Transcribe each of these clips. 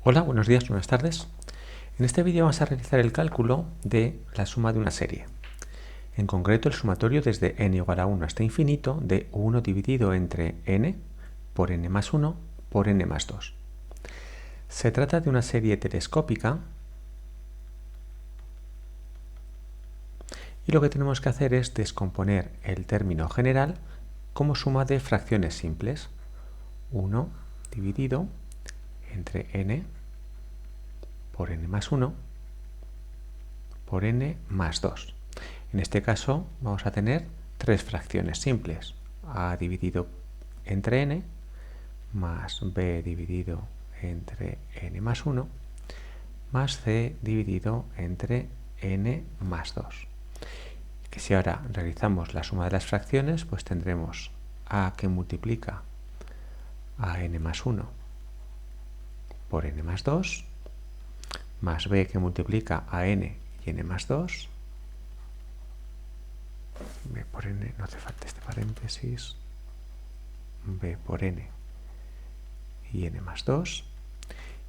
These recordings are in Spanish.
Hola, buenos días, buenas tardes. En este vídeo vamos a realizar el cálculo de la suma de una serie. En concreto, el sumatorio desde n igual a 1 hasta infinito de 1 dividido entre n por n más 1 por n más 2. Se trata de una serie telescópica y lo que tenemos que hacer es descomponer el término general como suma de fracciones simples. 1 dividido entre n por n más 1 por n más 2. En este caso vamos a tener tres fracciones simples. A dividido entre n más b dividido entre n más 1 más c dividido entre n más 2. Que si ahora realizamos la suma de las fracciones, pues tendremos a que multiplica a n más 1 por n más 2 más b que multiplica a n y n más 2, b por n, no hace falta este paréntesis, b por n y n más 2,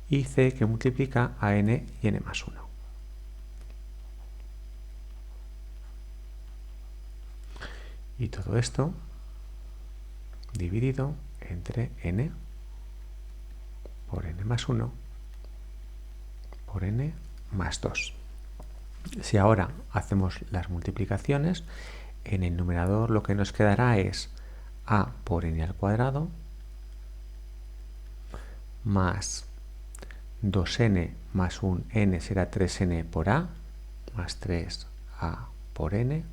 y c que multiplica a n y n más 1. Y todo esto dividido entre n por n más 1 por n más 2. Si ahora hacemos las multiplicaciones, en el numerador lo que nos quedará es a por n al cuadrado más 2n más un n será 3n por a más 3a por n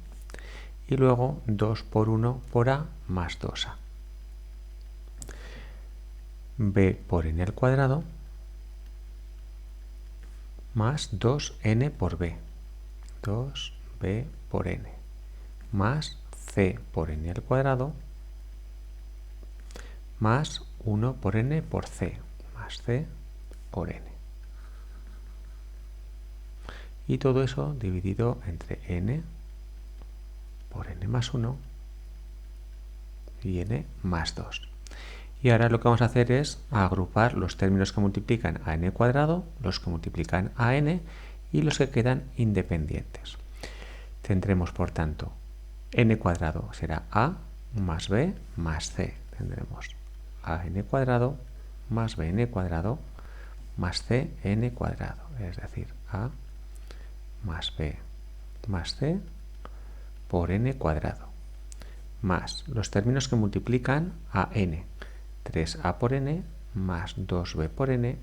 y luego 2 por 1 por a más 2a. b por n al cuadrado más 2n por b, 2b por n, más c por n al cuadrado más 1 por n por c, más c por n. Y todo eso dividido entre n por n más 1 y n más 2. Y ahora lo que vamos a hacer es agrupar los términos que multiplican a n cuadrado, los que multiplican a n y los que quedan independientes. Tendremos, por tanto, n cuadrado será a más b más c. Tendremos a n cuadrado más b n cuadrado más c n cuadrado, es decir, a más b más c por n cuadrado, más los términos que multiplican a n, 3a por n más 2b por n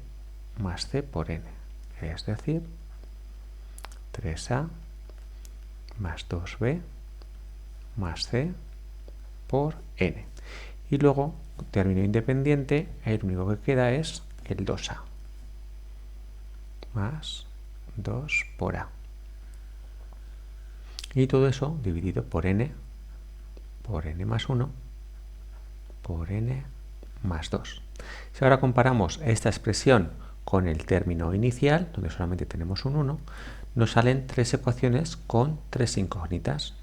más c por n, es decir, 3a más 2b más c por n. Y luego, término independiente, el único que queda es el 2a más 2 por a. Y todo eso dividido por n más 1 por n más 2. Si ahora comparamos esta expresión con el término inicial, donde solamente tenemos un 1, nos salen tres ecuaciones con tres incógnitas.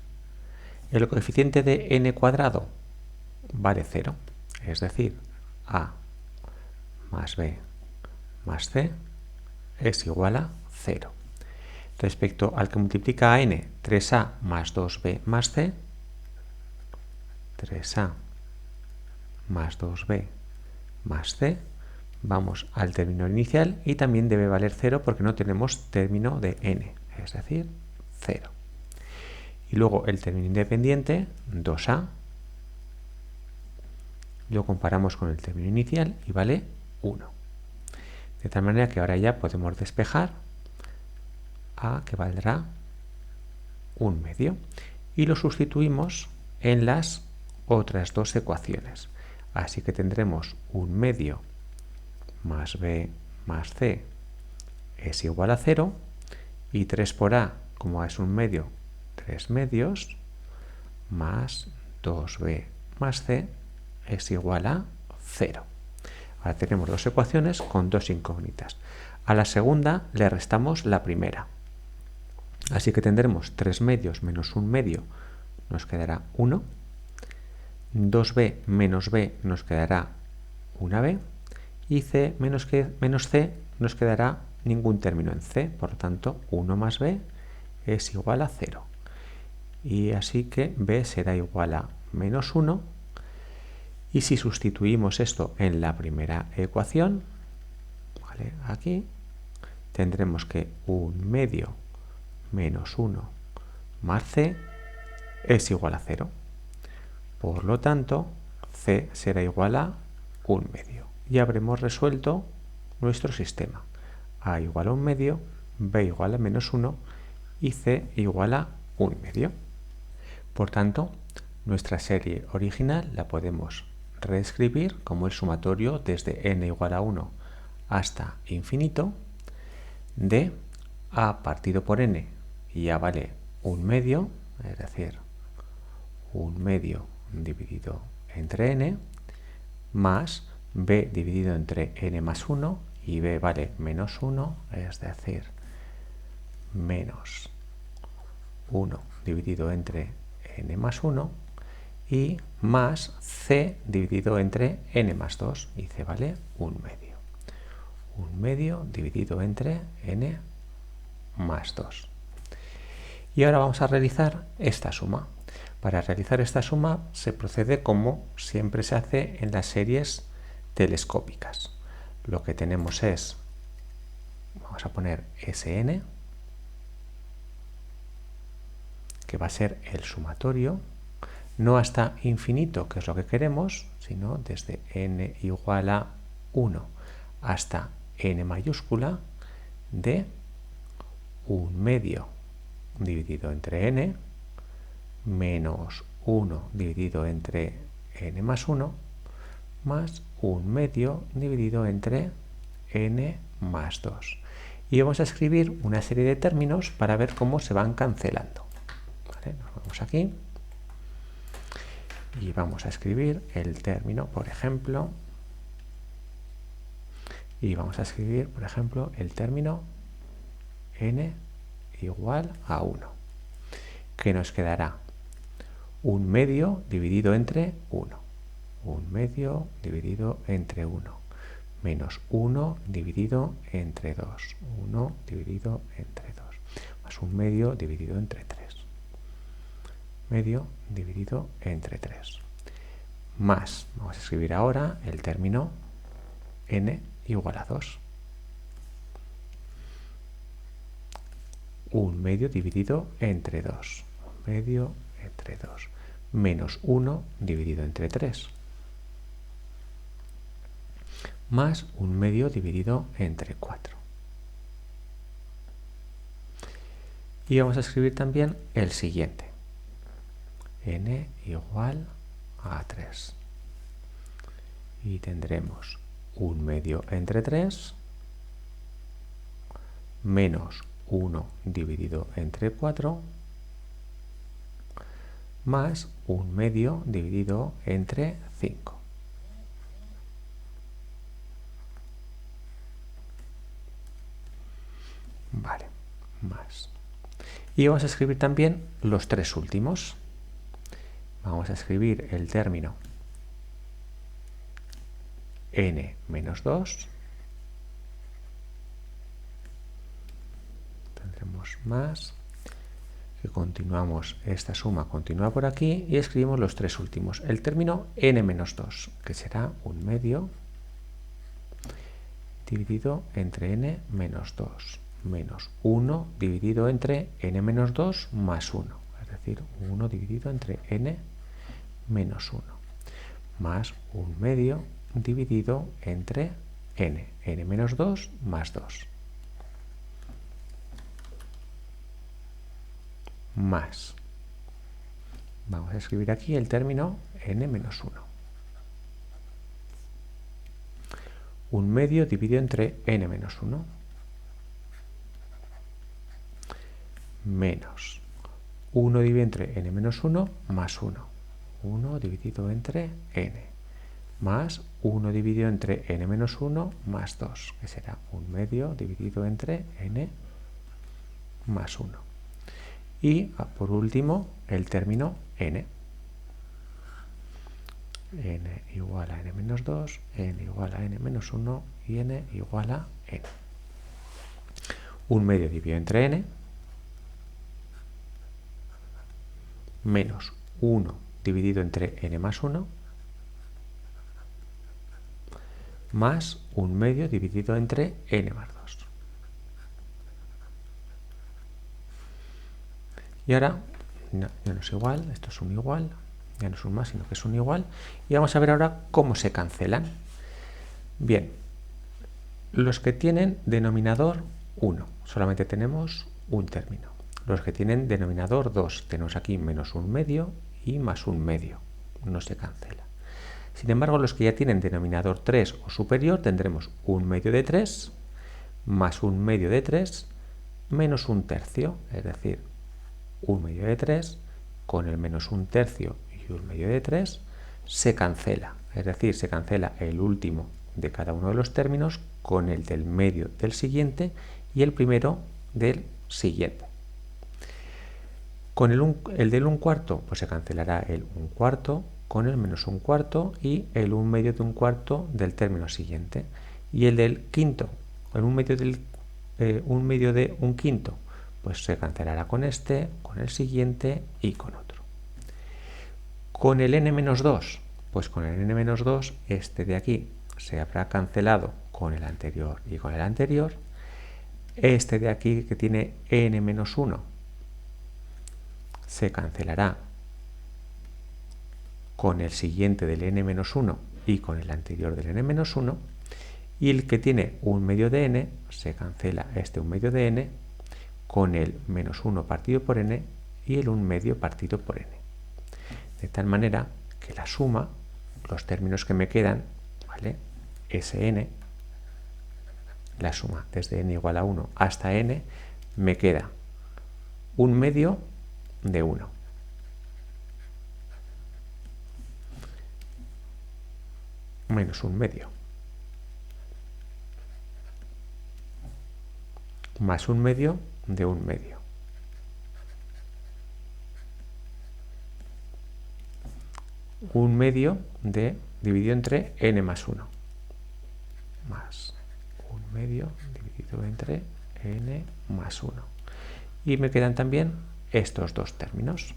El coeficiente de n cuadrado vale 0, es decir, a más b más c es igual a 0. Respecto al que multiplica a n, 3a más 2b más c, 3a más 2b más c, vamos al término inicial y también debe valer 0 porque no tenemos término de n, es decir, 0. Y luego el término independiente, 2a, lo comparamos con el término inicial y vale 1. De tal manera que ahora ya podemos despejar a que valdrá 1 medio y lo sustituimos en las otras dos ecuaciones. Así que tendremos 1 medio más b más c es igual a 0 y 3 por a, como es 1 medio, 3 medios más 2b más c es igual a 0. Ahora tenemos dos ecuaciones con dos incógnitas. A la segunda le restamos la primera. Así que tendremos 3 medios menos 1 medio, nos quedará 1. 2b menos b nos quedará 1b. Y c menos c nos quedará ningún término en c, por lo tanto 1 más b es igual a 0. Y así que b será igual a menos 1. Y si sustituimos esto en la primera ecuación, ¿vale? Aquí tendremos que 1/2 menos 1 más c es igual a 0. Por lo tanto, c será igual a 1/2. Y habremos resuelto nuestro sistema. A igual a 1/2, b igual a menos 1 y c igual a 1/2. Por tanto, nuestra serie original la podemos reescribir como el sumatorio desde n igual a 1 hasta infinito de a partido por n, y ya vale 1/2, es decir, 1/2 dividido entre n, más b dividido entre n más 1, y b vale menos 1, es decir, menos 1 dividido entre n más 1, y más c dividido entre n más 2, y c vale 1/2. 1/2 dividido entre n más 2. Y ahora vamos a realizar esta suma. Para realizar esta suma se procede como siempre se hace en las series telescópicas. Lo que tenemos es, vamos a poner Sn, que va a ser el sumatorio, no hasta infinito, que es lo que queremos, sino desde n igual a 1 hasta n mayúscula de 1/2 dividido entre n menos 1 dividido entre n más 1 más 1/2 dividido entre n más 2. Y vamos a escribir una serie de términos para ver cómo se van cancelando. ¿Vale? Nos vamos aquí y vamos a escribir el término, por ejemplo, el término n igual a 1, que nos quedará 1/2 dividido entre 1, 1/2 dividido entre 1, menos 1 dividido entre 2, 1 dividido entre 2, más 1/2 dividido entre 3, medio dividido entre 3, más, vamos a escribir ahora el término n igual a 2, 1/2 dividido entre 2, 1/2 entre 2, menos 1 dividido entre 3, más 1/2 dividido entre 4. Y vamos a escribir también el siguiente, n igual a 3. Y tendremos 1/2 entre 3, menos 1 dividido entre 4, más 1/2 dividido entre 5. Vale, más. Y vamos a escribir también los tres últimos. Vamos a escribir el término n menos 2. Tendremos más. Que continuamos, esta suma continúa por aquí y escribimos los tres últimos. El término n menos 2, que será 1/2 dividido entre n menos 2, menos 1 dividido entre n menos 2 más 1, es decir, 1 dividido entre n menos 1, más 1/2 dividido entre n menos 2 más 2, más, vamos a escribir aquí el término n menos 1, 1/2 dividido entre n menos 1, menos 1 dividido entre n menos 1 más 1, 1 dividido entre n, más 1 dividido entre n menos 1 más 2, que será 1/2 dividido entre n más 1. Y por último el término n. N igual a n menos 2, n igual a n menos 1 y n igual a n. 1 medio dividido entre n, menos 1 dividido entre n más 1, más 1 medio dividido entre n más 2. Y ahora, ya no es igual, esto es un igual, ya no es un más, sino que es un igual. Y vamos a ver ahora cómo se cancelan. Bien, los que tienen denominador 1, solamente tenemos un término. Los que tienen denominador 2, tenemos aquí menos 1 medio y más 1 medio, no se cancela. Sin embargo, los que ya tienen denominador 3 o superior, tendremos 1 medio de 3 más 1 medio de 3 menos 1 tercio, es decir, 1 medio de 3 con el menos 1 tercio y 1 medio de 3 se cancela, es decir, se cancela el último de cada uno de los términos con el del medio del siguiente y el primero del siguiente. Con el del 1 cuarto, pues se cancelará el 1 cuarto con el menos 1 cuarto y el 1 medio de 1 cuarto del término siguiente. Y el del quinto, el 1 medio, 1 medio de 1 quinto, pues se cancelará con este, con el siguiente y con otro. Con el n-2, pues con el n-2, este de aquí se habrá cancelado con el anterior y con el anterior. Este de aquí que tiene n-1 se cancelará con el siguiente del n-1 y con el anterior del n-1. Y el que tiene 1 medio de n se cancela este 1 medio de n con el menos 1 partido por n y el 1 medio partido por n. De tal manera que la suma, los términos que me quedan, ¿vale? Sn, la suma desde n igual a 1 hasta n, me queda 1 medio de 1. Menos 1 medio. Más 1 medio de 1 medio. Un medio de dividido entre n más 1. Más 1 medio dividido entre n más 1. Y me quedan también estos dos términos.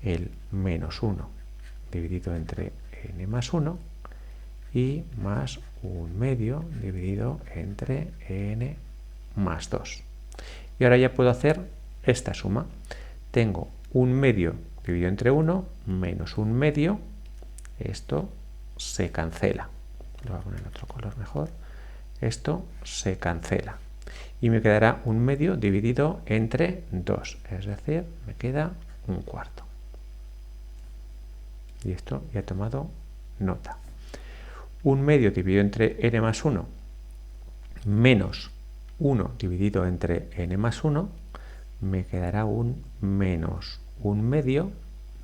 El menos 1 dividido entre n más 1 y más 1 medio dividido entre n más 2. Y ahora ya puedo hacer esta suma. Tengo 1 medio dividido entre 1 menos 1 medio. Esto se cancela. Lo voy a poner en otro color mejor. Esto se cancela. Y me quedará 1 medio dividido entre 2. Es decir, me queda 1 cuarto. Y esto ya he tomado nota. 1 medio dividido entre n más 1 menos 1 dividido entre n más 1 me quedará un menos 1 medio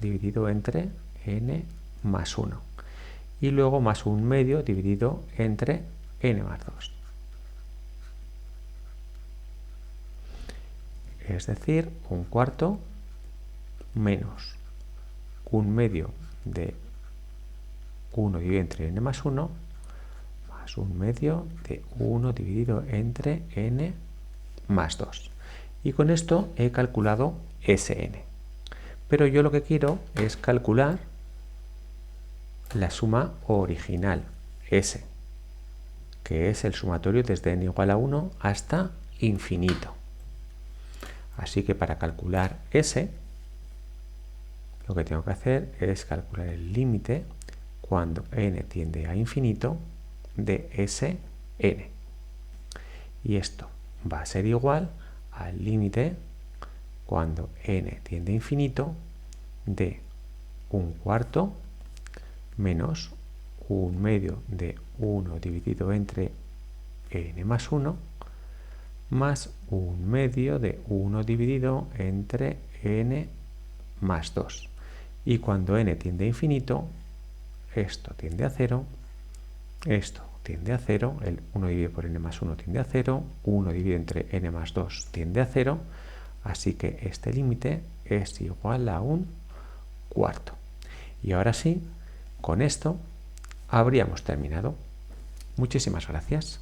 dividido entre n más 1. Y luego más 1 medio dividido entre n más 2. Es decir, 1 cuarto menos 1 medio de 1 dividido entre n más 1 más 1 medio de 1 dividido entre n más 2. Y con esto he calculado Sn. Pero yo lo que quiero es calcular la suma original, S, que es el sumatorio desde n igual a 1 hasta infinito. Así que para calcular S, lo que tengo que hacer es calcular el límite cuando n tiende a infinito de Sn. Y esto va a ser igual al límite cuando n tiende a infinito de 1 cuarto menos 1 medio de 1 dividido entre n más 1 más 1 medio de 1 dividido entre n más 2. Y cuando n tiende a infinito, esto tiende a 0, esto tiende a 0, el 1 dividido por n más 1 tiende a 0, 1 dividido entre n más 2 tiende a 0, así que este límite es igual a 1 cuarto. Y ahora sí, con esto habríamos terminado. Muchísimas gracias.